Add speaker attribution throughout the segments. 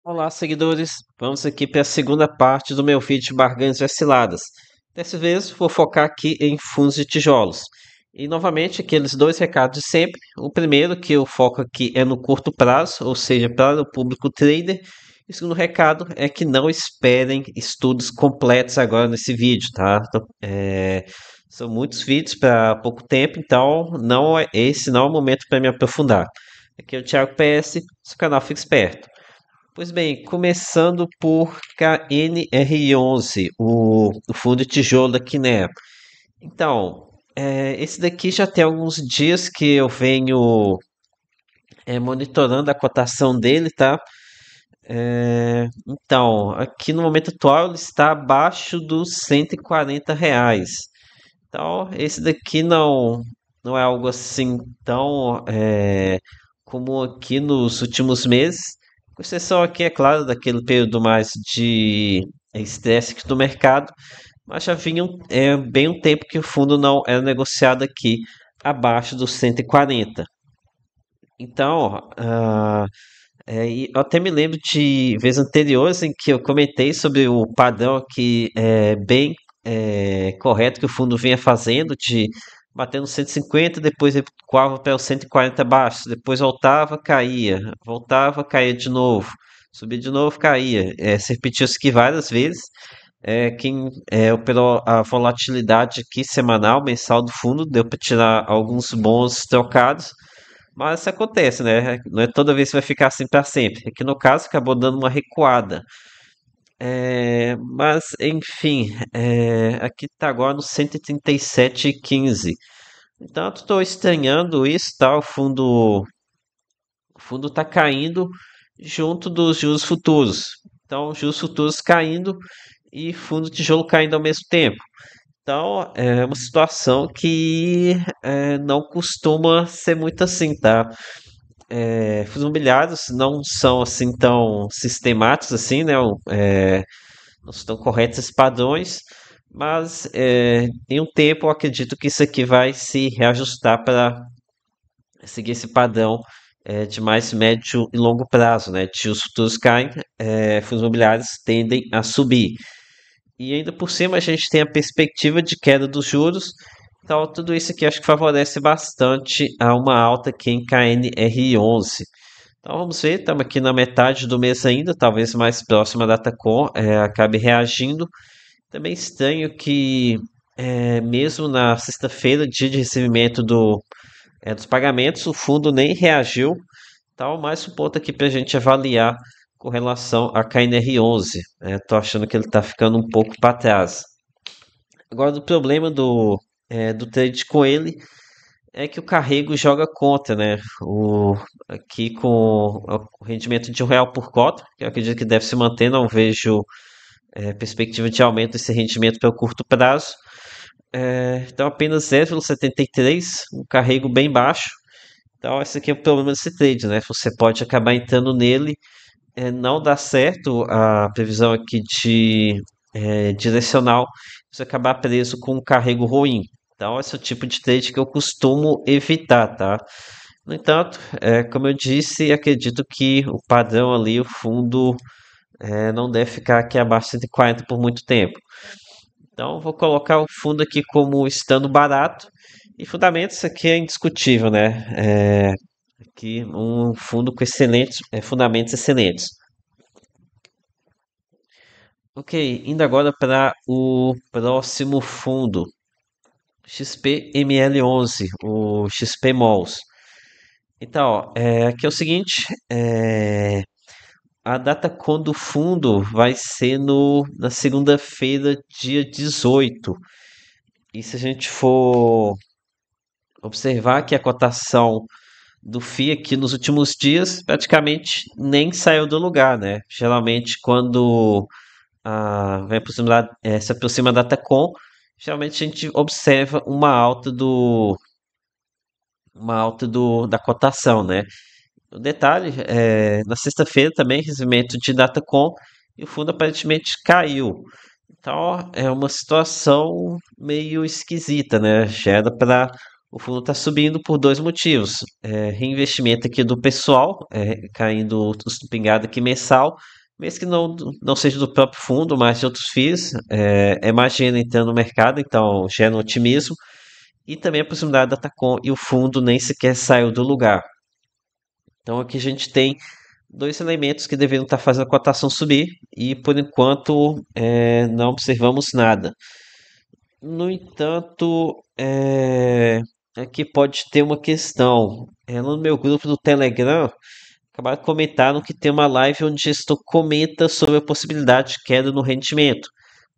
Speaker 1: Olá, seguidores. Vamos aqui para a segunda parte do meu vídeo de barganhas e osciladas. Dessa vez vou focar aqui em fundos de tijolos. E novamente aqueles dois recados de sempre. O primeiro que eu foco aqui é no curto prazo, ou seja, para o público trader. E o segundo recado é que não esperem estudos completos agora nesse vídeo, tá? São muitos vídeos para pouco tempo, então esse não é o momento para me aprofundar. Aqui é o Thiago PS, seu canal Fica Esperto. Pois bem, começando por KNR11, o fundo de tijolo da Kinea. Então, esse daqui já tem alguns dias que eu venho monitorando a cotação dele, tá? Então, aqui no momento atual ele está abaixo dos R$ 140. Então, esse daqui não é algo assim tão comum aqui nos últimos meses, com exceção aqui, é claro, daquele período mais de estresse aqui do mercado, mas já vinha bem um tempo que o fundo não era negociado aqui abaixo dos 140. Então, e eu até me lembro de vezes anteriores em que eu comentei sobre o padrão aqui bem correto que o fundo vinha fazendo, de bater no 150, depois recuava para os 140 abaixo, depois voltava, caía de novo, subia de novo, caía. Se repetiu isso aqui várias vezes. Quem operou a volatilidade aqui semanal, mensal do fundo, deu para tirar alguns bons trocados. Mas isso acontece, né? Não é toda vez que vai ficar assim para sempre. Aqui no caso acabou dando uma recuada. Mas, enfim, aqui tá agora no 137,15. Então, eu estou estranhando isso, tá? O fundo tá caindo junto dos juros futuros. Então, juros futuros caindo e fundo tijolo caindo ao mesmo tempo. Então, é uma situação que não costuma ser muito assim, tá? Fundos imobiliários não são assim tão sistemáticos assim, né? Não estão corretos esses padrões, mas em um tempo eu acredito que isso aqui vai se reajustar para seguir esse padrão de mais médio e longo prazo, né? De os futuros caem, fundos imobiliários tendem a subir. E ainda por cima a gente tem a perspectiva de queda dos juros. Então, tudo isso aqui acho que favorece bastante a uma alta aqui em KNR11. Então vamos ver, estamos aqui na metade do mês ainda, talvez mais próxima da Datacom acabe reagindo. Também estranho que mesmo na sexta-feira, dia de recebimento dos pagamentos, o fundo nem reagiu. Então, mais um ponto aqui para a gente avaliar com relação a KNR11. Estou achando que ele está ficando um pouco para trás. Agora, o problema do trade com ele é que o carrego joga contra, né? Aqui com o rendimento de R$ 1 por cota, que eu acredito que deve se manter, não vejo perspectiva de aumento desse rendimento para o curto prazo. Então apenas 0,73, um carrego bem baixo. Então esse aqui é o problema desse trade, né? Você pode acabar entrando nele, não dá certo a previsão aqui de direcional, você acabar preso com um carrego ruim. Então esse é o tipo de trade que eu costumo evitar, tá? No entanto, como eu disse, acredito que o padrão ali, o fundo, não deve ficar aqui abaixo de 140 por muito tempo. Então, vou colocar o fundo aqui como estando barato. E fundamentos aqui é indiscutível, né? Aqui um fundo com excelentes, fundamentos excelentes. Ok, indo agora para o próximo fundo, XPML11, o XP Malls. Então, ó, aqui é o seguinte, a data do fundo vai ser na segunda-feira, dia 18. E se a gente for observar que a cotação do FI aqui nos últimos dias praticamente nem saiu do lugar, né? Geralmente quando se aproxima a data com, geralmente a gente observa da cotação, né? O detalhe, na sexta-feira também, recebimento de Datacom e o fundo aparentemente caiu. Então, é uma situação meio esquisita, né? Já era para O fundo está subindo por dois motivos. Reinvestimento aqui do pessoal, caindo o pingado aqui mensal, mesmo que não seja do próprio fundo, mas de outros FIIs, é mais dinheiro entrando no mercado, então gera um otimismo. E também a proximidade da Tacom e o fundo nem sequer saiu do lugar. Então aqui a gente tem dois elementos que deveriam estar fazendo a cotação subir e por enquanto não observamos nada. No entanto, aqui pode ter uma questão. No meu grupo do Telegram, acabaram comentando que tem uma live onde o gestor comenta sobre a possibilidade de queda no rendimento.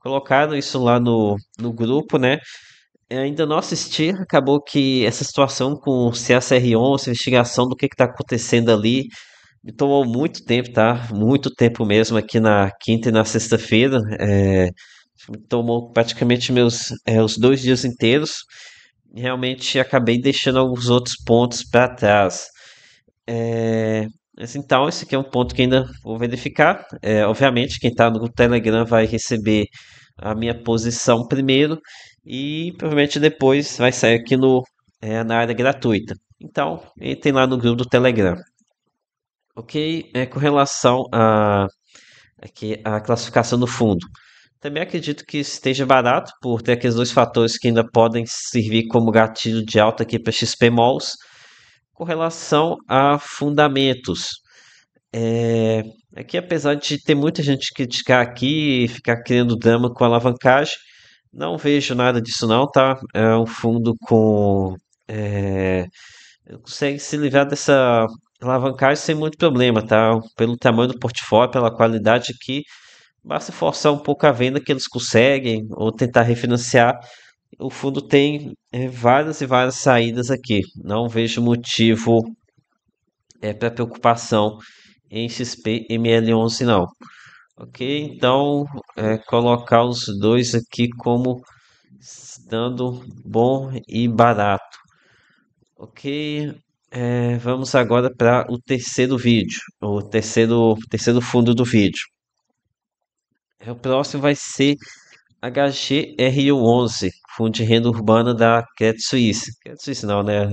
Speaker 1: Colocaram isso lá no grupo, né? Ainda não assisti, acabou que essa situação com o CACR11, investigação do que está acontecendo ali, me tomou muito tempo, tá? Muito tempo mesmo aqui na quinta e na sexta-feira. Me tomou praticamente os 2 dias inteiros. Realmente acabei deixando alguns outros pontos para trás. Mas então, esse aqui é um ponto que ainda vou verificar. Obviamente, quem está no Telegram vai receber a minha posição primeiro e provavelmente depois vai sair aqui na área gratuita. Então, entrem lá no grupo do Telegram. Ok? Com relação aqui, a classificação do fundo. Também acredito que esteja barato, por ter aqueles dois fatores que ainda podem servir como gatilho de alta aqui para XP Malls. Com relação a fundamentos, é, aqui apesar de ter muita gente criticar aqui e ficar criando drama com alavancagem, não vejo nada disso não, tá? É um fundo é, consegue se livrar dessa alavancagem sem muito problema, tá? Pelo tamanho do portfólio, pela qualidade aqui, basta forçar um pouco a venda que eles conseguem ou tentar refinanciar. O fundo tem várias e várias saídas aqui. Não vejo motivo para preocupação em XP ML11 não. Ok? Então, colocar os dois aqui como estando bom e barato. Ok? Vamos agora para o terceiro vídeo, o terceiro fundo do vídeo. O próximo vai ser HGRU11, Fundo de Renda Urbana da Credit Suisse. Credit Suisse não, né?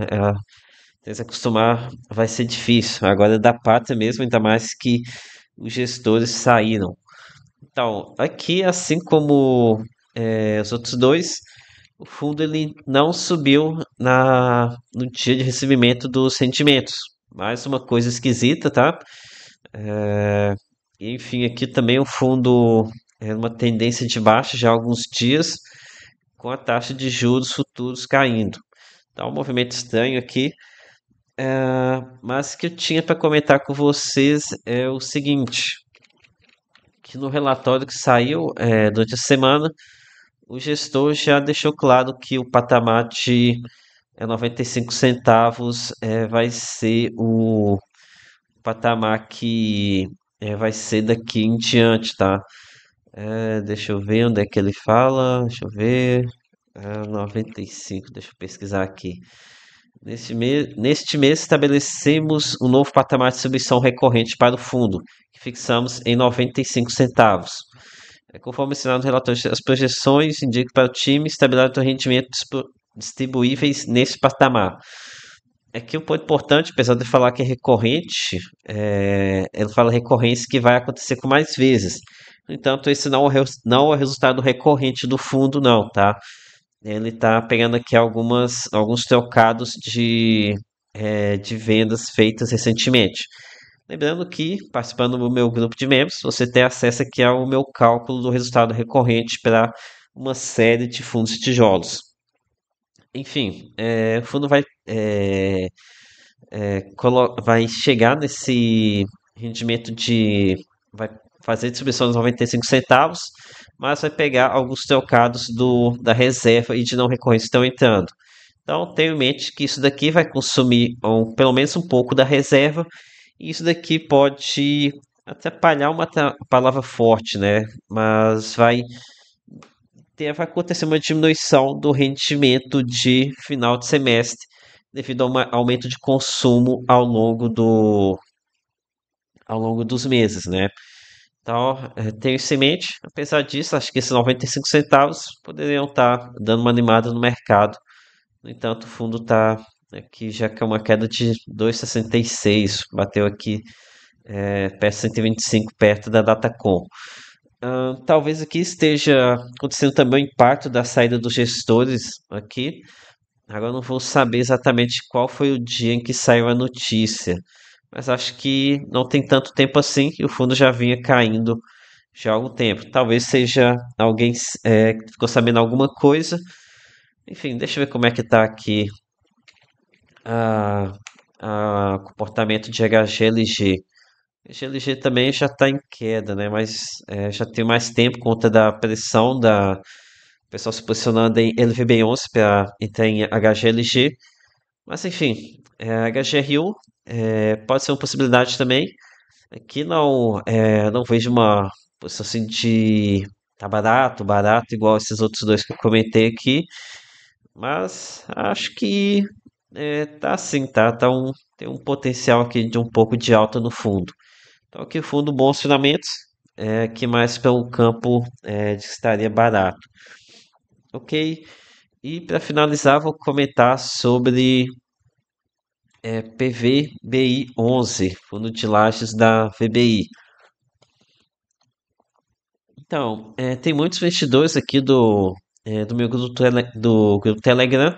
Speaker 1: Tem que se acostumar, vai ser difícil. Agora é da Pátria mesmo, ainda mais que os gestores saíram. Então, aqui, assim como os outros dois, o fundo ele não subiu no dia de recebimento dos rendimentos. Mais uma coisa esquisita, tá? É, Enfim, aqui também o fundo é uma tendência de baixa já há alguns dias, com a taxa de juros futuros caindo. Então, um movimento estranho aqui. Mas o que eu tinha para comentar com vocês é o seguinte, que no relatório que saiu durante a semana, o gestor já deixou claro que o patamar de 95 centavos vai ser o patamar que vai ser daqui em diante, tá? Deixa eu ver onde é que ele fala. Deixa eu ver. 95, deixa eu pesquisar aqui. Neste mês estabelecemos um novo patamar de distribuição recorrente para o fundo, que fixamos em 95 centavos. Conforme ensinado no relatório, as projeções indicam para o time estabilidade do rendimento distribuíveis nesse patamar. Aqui um ponto importante, apesar de falar que é recorrente, ele fala recorrência que vai acontecer com mais vezes. No entanto, esse não é o resultado recorrente do fundo, não, tá? Ele está pegando aqui alguns trocados de vendas feitas recentemente. Lembrando que, participando do meu grupo de membros, você tem acesso aqui ao meu cálculo do resultado recorrente para uma série de fundos de tijolos. Enfim, o fundo vai chegar nesse rendimento vai fazer distribuição de 95 centavos, mas vai pegar alguns trocados da reserva e de não recorrência que estão entrando. Então, tenha em mente que isso daqui vai consumir pelo menos um pouco da reserva, e isso daqui pode atrapalhar uma palavra forte, né? Mas vai acontecer uma diminuição do rendimento de final de semestre devido a um aumento de consumo ao longo dos meses, né? Então, tenho isso em mente. Apesar disso, acho que esses 95 centavos poderiam estar dando uma animada no mercado No entanto, o fundo está aqui já com uma queda de 2,66, bateu aqui perto de 125, perto da Datacom. Talvez aqui esteja acontecendo também o impacto da saída dos gestores aqui. Agora eu não vou saber exatamente qual foi o dia em que saiu a notícia, mas acho que não tem tanto tempo assim e o fundo já vinha caindo já há algum tempo. Talvez seja alguém que ficou sabendo alguma coisa. Enfim, deixa eu ver como é que tá aqui a, a comportamento de HGLG. GLG também já está em queda, né? Mas já tem mais tempo por conta da pressão da o pessoal se posicionando em LVB11 para entrar em HGLG. Mas enfim, HGRU pode ser uma possibilidade também. Aqui não vejo uma posição assim de tá barato, barato, igual esses outros dois que eu comentei aqui. Mas acho que tá assim, tem um potencial aqui de um pouco de alta no fundo. Então aqui o fundo bons fundamentos, que mais pelo campo de que estaria barato. Ok? E para finalizar, vou comentar sobre PVBI 11, fundo de lajes da VBI. Então, tem muitos investidores aqui do meu grupo, do grupo Telegram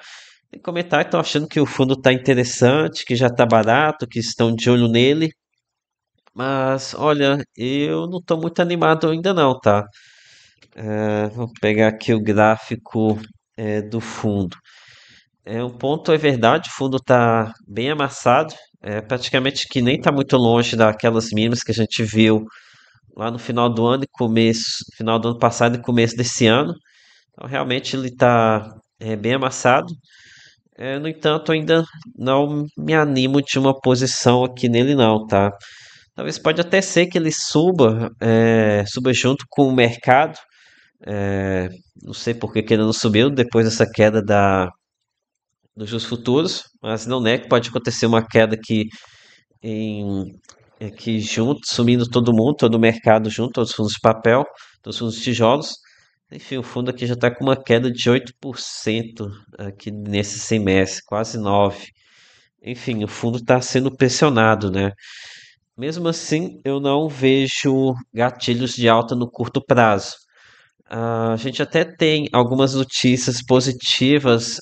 Speaker 1: e comentar que estão achando que o fundo está interessante, que já está barato, que estão de olho nele. Mas, olha, eu não estou muito animado ainda não, tá? Vou pegar aqui o gráfico do fundo. Um ponto é verdade, o fundo está bem amassado, praticamente que nem está muito longe daquelas mínimas que a gente viu lá no final do ano e começo, final do ano passado e começo desse ano. Então, realmente ele está bem amassado. No entanto, ainda não me animo de uma posição aqui nele não, tá? Talvez pode até ser que ele suba junto com o mercado. É, não sei por que que ele não subiu depois dessa queda dos juros futuros, mas não é que pode acontecer uma queda em, que junto, sumindo todo mundo, todo o mercado junto, todos os fundos de papel, todos os fundos de tijolos. Enfim, o fundo aqui já está com uma queda de 8% aqui nesse semestre, quase 9%. Enfim, o fundo está sendo pressionado, né? Mesmo assim, eu não vejo gatilhos de alta no curto prazo. A gente até tem algumas notícias positivas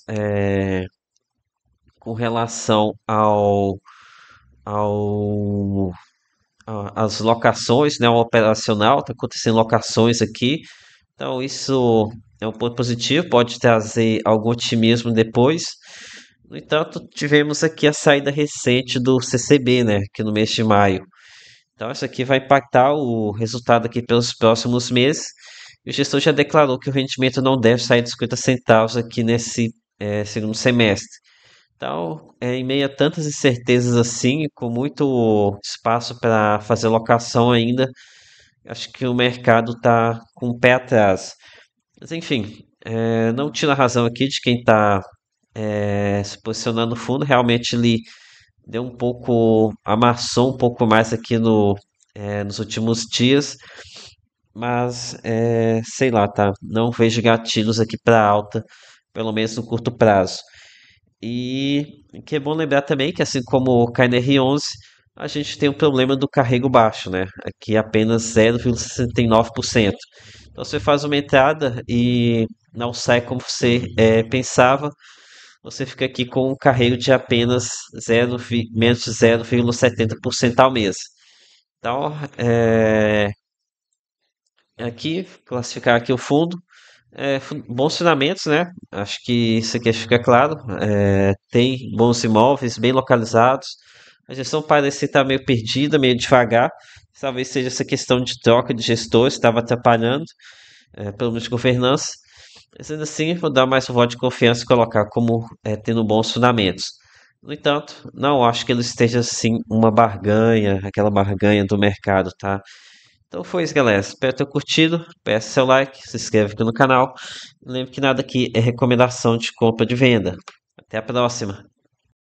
Speaker 1: com relação ao às locações, né, ao operacional, está acontecendo locações aqui, então isso é um ponto positivo, pode trazer algum otimismo depois. No entanto, tivemos aqui a saída recente do CCB, né, aqui no mês de maio. Então isso aqui vai impactar o resultado aqui pelos próximos meses. E o gestor já declarou que o rendimento não deve sair dos 50 centavos aqui nesse segundo semestre. Então, em meio a tantas incertezas assim, com muito espaço para fazer locação ainda, acho que o mercado está com o pé atrás. Mas enfim, não tira a razão aqui de quem está se posicionando no fundo. Realmente ele deu um pouco, amassou um pouco mais aqui nos últimos dias, mas sei lá, tá? Não vejo gatilhos aqui para alta, pelo menos no curto prazo. E que é bom lembrar também que, assim como o KNR11, a gente tem um problema do carrego baixo, né? Aqui apenas 0,69%. Então você faz uma entrada e não sai como você pensava, você fica aqui com um carrego de apenas menos de 0,70% ao mês. Então, aqui, classificar aqui o fundo. Bons fundamentos, né? Acho que isso aqui fica claro. Tem bons imóveis, bem localizados. A gestão parece estar meio perdida, meio devagar. Talvez seja essa questão de troca de gestores, estava atrapalhando, pelo menos governança. Mas ainda assim, vou dar mais um voto de confiança e colocar como tendo bons fundamentos. No entanto, não acho que ele esteja assim uma barganha, aquela barganha do mercado, tá? Então foi isso, galera. Espero ter curtido. Peça seu like, se inscreve aqui no canal. Lembre que nada aqui é recomendação de compra de venda. Até a próxima.